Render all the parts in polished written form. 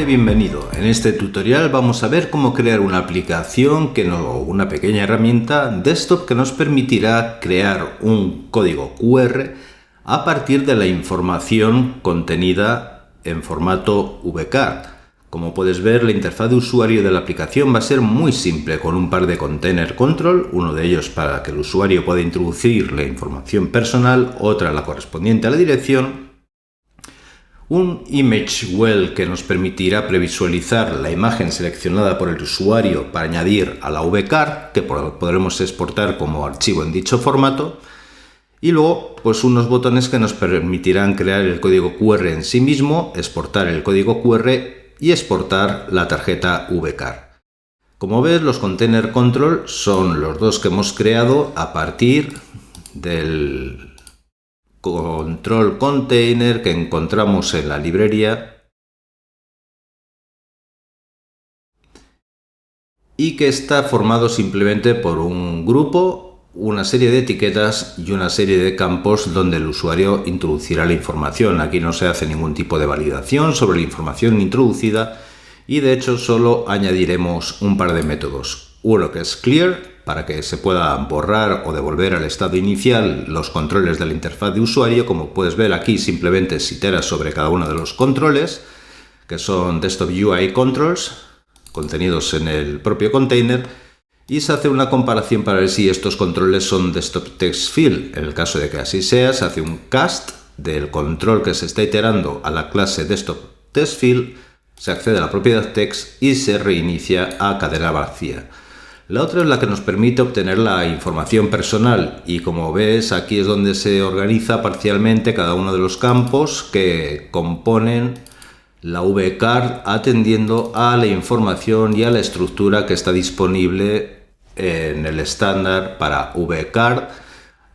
Hola y bienvenido. En este tutorial vamos a ver cómo crear una aplicación una pequeña herramienta desktop que nos permitirá crear un código QR a partir de la información contenida en formato VCard. Como puedes ver, la interfaz de usuario de la aplicación va a ser muy simple, con un par de container control, uno de ellos para que el usuario pueda introducir la información personal, otra la correspondiente a la dirección, un image well que nos permitirá previsualizar la imagen seleccionada por el usuario para añadir a la VCard, que podremos exportar como archivo en dicho formato, y luego pues unos botones que nos permitirán crear el código QR en sí mismo, exportar el código QR y exportar la tarjeta VCard. Como ves, los container control son los dos que hemos creado a partir del control container que encontramos en la librería y que está formado simplemente por un grupo, una serie de etiquetas y una serie de campos donde el usuario introducirá la información. Aquí no se hace ningún tipo de validación sobre la información introducida y de hecho solo añadiremos un par de métodos. Uno que es clear, para que se pueda borrar o devolver al estado inicial los controles de la interfaz de usuario. Como puedes ver aquí, simplemente se itera sobre cada uno de los controles, que son Desktop UI Controls, contenidos en el propio container, y se hace una comparación para ver si estos controles son Desktop Text Field. En el caso de que así sea, se hace un cast del control que se está iterando a la clase Desktop Text Field, se accede a la propiedad text y se reinicia a cadena vacía. La otra es la que nos permite obtener la información personal y, como ves, aquí es donde se organiza parcialmente cada uno de los campos que componen la VCard, atendiendo a la información y a la estructura que está disponible en el estándar para VCard,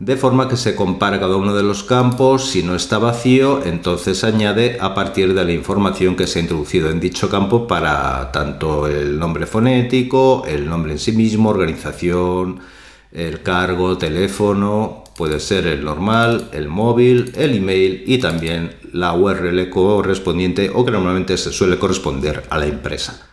de forma que se compara cada uno de los campos. Si no está vacío, entonces añade a partir de la información que se ha introducido en dicho campo para tanto el nombre fonético, el nombre en sí mismo, organización, el cargo, teléfono, puede ser el normal, el móvil, el email y también la URL correspondiente o que normalmente se suele corresponder a la empresa.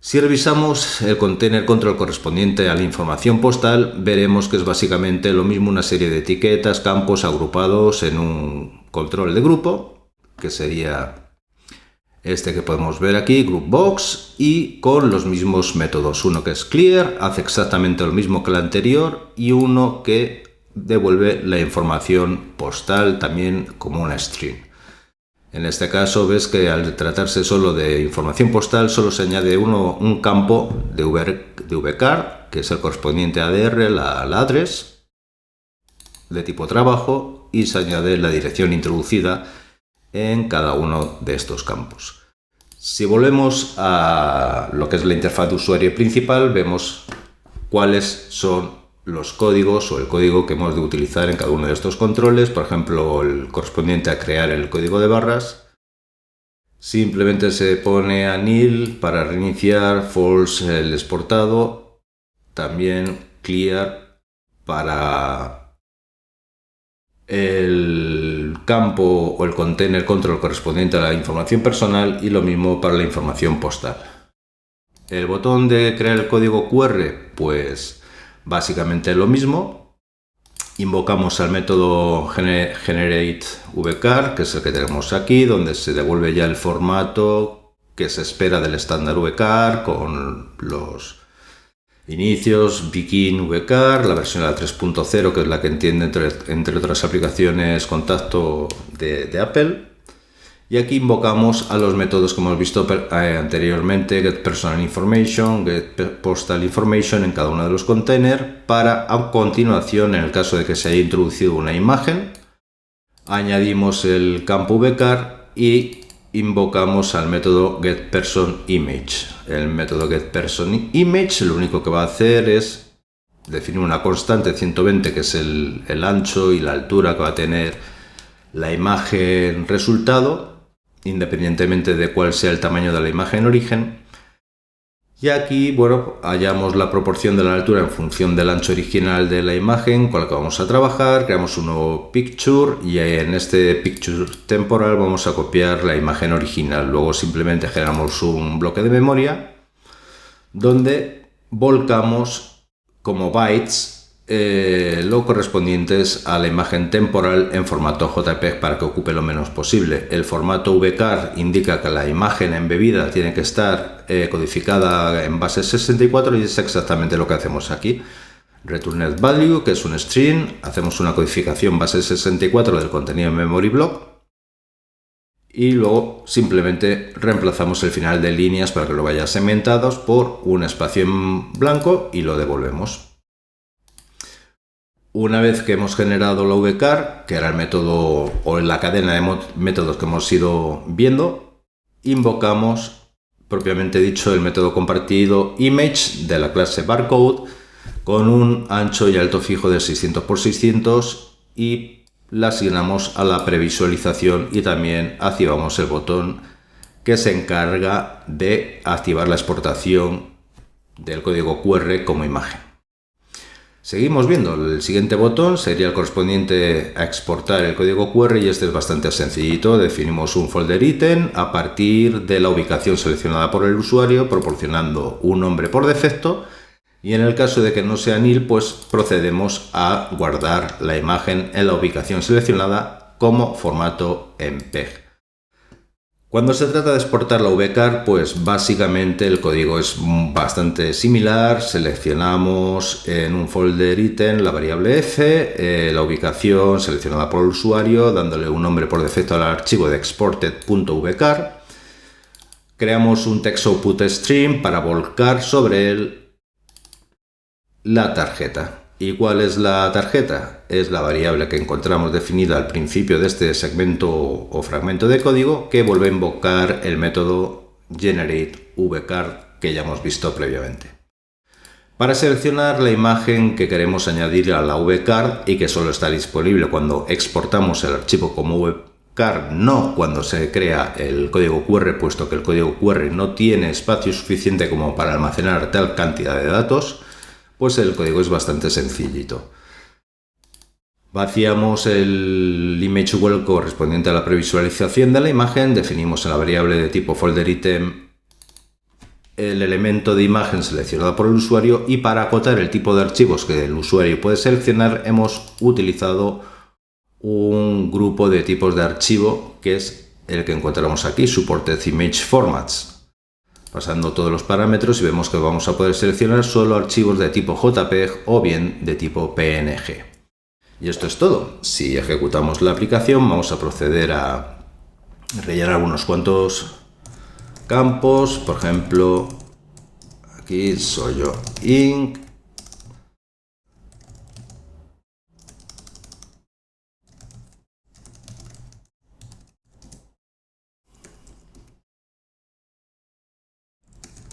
Si revisamos el container control correspondiente a la información postal, veremos que es básicamente lo mismo, una serie de etiquetas, campos agrupados en un control de grupo, que sería este que podemos ver aquí, Groupbox, y con los mismos métodos. Uno que es clear, hace exactamente lo mismo que el anterior, y uno que devuelve la información postal también como una string. En este caso ves que al tratarse solo de información postal solo se añade un campo de VCard, que es el correspondiente a ADR, la address, de tipo trabajo, y se añade la dirección introducida en cada uno de estos campos. Si volvemos a lo que es la interfaz de usuario principal, vemos cuáles son los códigos o el código que hemos de utilizar en cada uno de estos controles. Por ejemplo, el correspondiente a crear el código de barras, simplemente se pone a nil para reiniciar, false el exportado, también clear para el campo o el container control correspondiente a la información personal, y lo mismo para la información postal. El botón de crear el código QR, pues básicamente lo mismo. Invocamos al método generateVCard, que es el que tenemos aquí, donde se devuelve ya el formato que se espera del estándar VCard, con los inicios, begin VCard, la versión de la 3.0, que es la que entiende entre otras aplicaciones contacto de Apple. Y aquí invocamos a los métodos que hemos visto anteriormente, getPersonalInformation, getPostalInformation en cada uno de los containers, para a continuación, en el caso de que se haya introducido una imagen, añadimos el campo VCard y invocamos al método getPersonImage. El método getPersonImage lo único que va a hacer es definir una constante 120, que es el ancho y la altura que va a tener la imagen resultado, independientemente de cuál sea el tamaño de la imagen origen. Y aquí, bueno, hallamos la proporción de la altura en función del ancho original de la imagen con la que vamos a trabajar, creamos un nuevo picture y en este picture temporal vamos a copiar la imagen original. Luego simplemente generamos un bloque de memoria donde volcamos como bytes lo correspondientes a la imagen temporal en formato JPEG para que ocupe lo menos posible. El formato VCAR indica que la imagen embebida tiene que estar codificada en base 64 y es exactamente lo que hacemos aquí. Returned value, que es un string, hacemos una codificación base 64 del contenido en memory block y luego simplemente reemplazamos el final de líneas para que lo vaya segmentados por un espacio en blanco y lo devolvemos. Una vez que hemos generado la VCAR, que era el método o la cadena de métodos que hemos ido viendo, invocamos propiamente dicho el método compartido image de la clase barcode con un ancho y alto fijo de 600 por 600 y la asignamos a la previsualización y también activamos el botón que se encarga de activar la exportación del código QR como imagen. Seguimos viendo, el siguiente botón sería el correspondiente a exportar el código QR y este es bastante sencillito. Definimos un folder ítem a partir de la ubicación seleccionada por el usuario, proporcionando un nombre por defecto y en el caso de que no sea nil, pues procedemos a guardar la imagen en la ubicación seleccionada como formato MPEG. Cuando se trata de exportar la VCAR, pues básicamente el código es bastante similar. Seleccionamos en un folder ítem la variable f, la ubicación seleccionada por el usuario, dándole un nombre por defecto al archivo de exported.vcar. Creamos un text output stream para volcar sobre él la tarjeta. ¿Y cuál es la tarjeta? Es la variable que encontramos definida al principio de este segmento o fragmento de código que vuelve a invocar el método generateVCAR que ya hemos visto previamente. Para seleccionar la imagen que queremos añadir a la VCAR y que solo está disponible cuando exportamos el archivo como VCAR, no cuando se crea el código QR, puesto que el código QR no tiene espacio suficiente como para almacenar tal cantidad de datos, pues el código es bastante sencillito. Vaciamos el image well correspondiente a la previsualización de la imagen, definimos en la variable de tipo folder item el elemento de imagen seleccionado por el usuario y para acotar el tipo de archivos que el usuario puede seleccionar hemos utilizado un grupo de tipos de archivo que es el que encontramos aquí, Supported Image Formats. Pasando todos los parámetros y vemos que vamos a poder seleccionar solo archivos de tipo JPEG o bien de tipo PNG. Y esto es todo. Si ejecutamos la aplicación vamos a proceder a rellenar unos cuantos campos. Por ejemplo, aquí soy yo, Inc.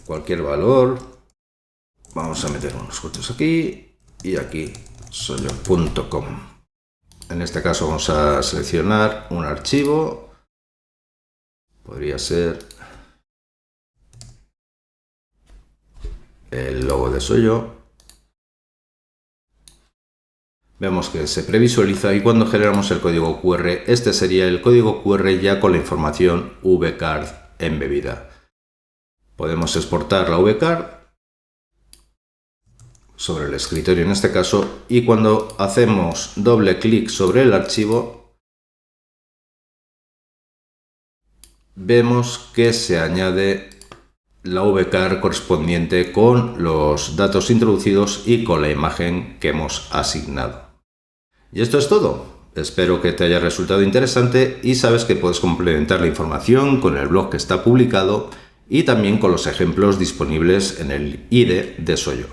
Cualquier valor, vamos a meter unos cuantos aquí y aquí soy yo.com. En este caso vamos a seleccionar un archivo, podría ser el logo de soy yo. Vemos que se previsualiza y cuando generamos el código QR, este sería el código QR ya con la información VCAR embebida. Podemos exportar la VCAR sobre el escritorio en este caso y cuando hacemos doble clic sobre el archivo vemos que se añade la VCAR correspondiente con los datos introducidos y con la imagen que hemos asignado. Y esto es todo. Espero que te haya resultado interesante y sabes que puedes complementar la información con el blog que está publicado y también con los ejemplos disponibles en el IDE de Soyo.